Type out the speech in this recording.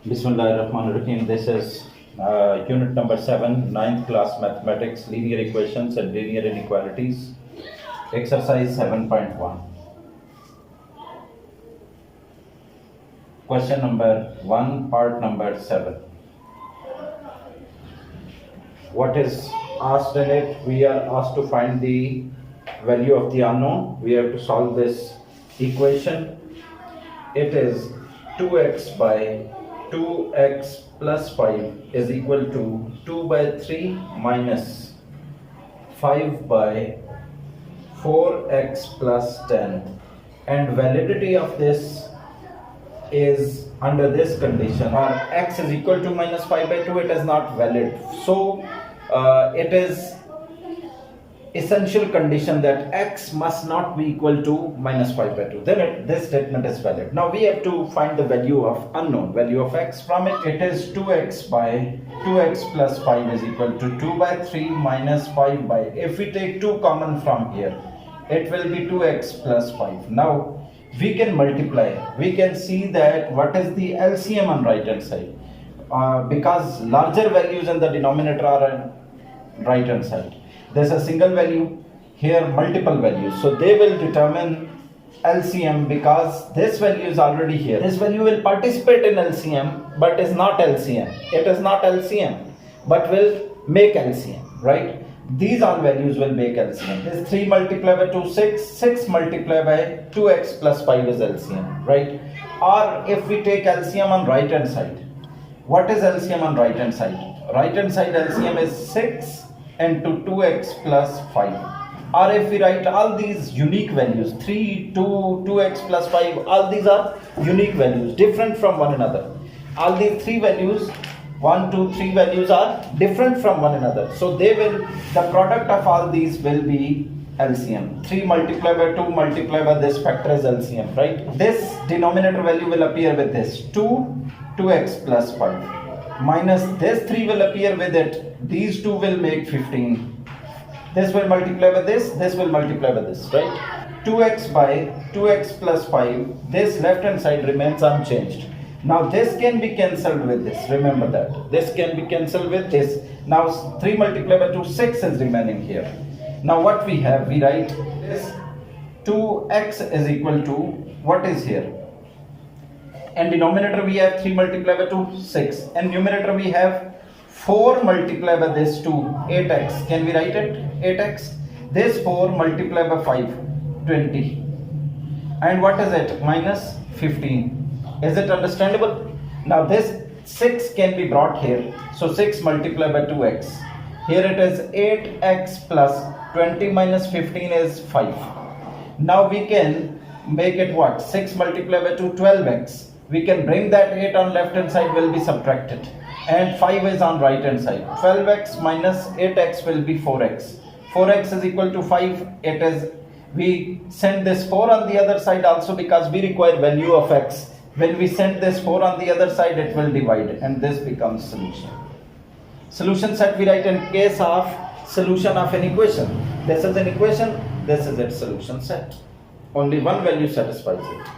Bismillahirrahmanirrahim. This is unit number 7, ninth class mathematics, linear equations and linear inequalities, exercise 7.1. Question number 1, part number 7. What is asked in it? We are asked to find the value of the unknown. We have to solve this equation. It is 2x by 2x plus 5 is equal to 2 by 3 minus 5 by 4x plus 10, and validity of this is under this condition, or x is equal to minus 5 by 2, it is not valid. So it is essential condition that x must not be equal to minus 5 by 2, then this statement is valid. Now we have to find the value of unknown, value of x. From it, it is 2x by 2x plus 5 is equal to 2 by 3 minus 5 by, if we take 2 common from here, it will be 2x plus 5. Now we can multiply, we can see that what is the LCM on right hand side, because larger values in the denominator are on right hand side. There's a single value, here multiple values, so they will determine LCM because this value is already here. This value will participate in LCM but is not LCM. It is not LCM but will make LCM, right? These all values will make LCM. This 3 multiplied by 2, 6, 6 multiplied by 2x plus 5 is LCM, right? Or if we take LCM on right hand side, what is LCM on right hand side? Right hand side LCM is 6 into 2x plus 5. Or if we write all these unique values, 3, 2, 2x plus 5, all these are unique values, different from one another. All these three values, 1, 2, 3 values are different from one another. So they will, the product of all these will be LCM. 3 multiplied by 2 multiplied by this factor is LCM, right? This denominator value will appear with this 2x plus 5. Minus this 3 will appear with it, these two will make 15. This will multiply by this will multiply by this, right? 2x by 2x plus 5, this left hand side remains unchanged. Now this can be cancelled with this, remember that. This can be cancelled with this. Now 3 multiplied by 2, 6 is remaining here. Now what we have, we write this 2x is equal to, what is here? And denominator we have 3 multiplied by 2, 6. And numerator we have 4 multiplied by this 2, 8x. Can we write it? 8x. This 4 multiplied by 5, 20. And what is it? Minus 15. Is it understandable? Now this 6 can be brought here. So 6 multiplied by 2x. Here it is 8x plus 20 minus 15 is 5. Now we can make it what? 6 multiplied by 2, 12x. We can bring that 8 on left hand side will be subtracted, and 5 is on right hand side. 12x minus 8x will be 4x. 4x is equal to 5. It is, we send this 4 on the other side also because we require value of x. When we send this 4 on the other side, it will divide, and this becomes solution. Solution set we write in case of solution of an equation. This is an equation, this is its solution set. Only one value satisfies it.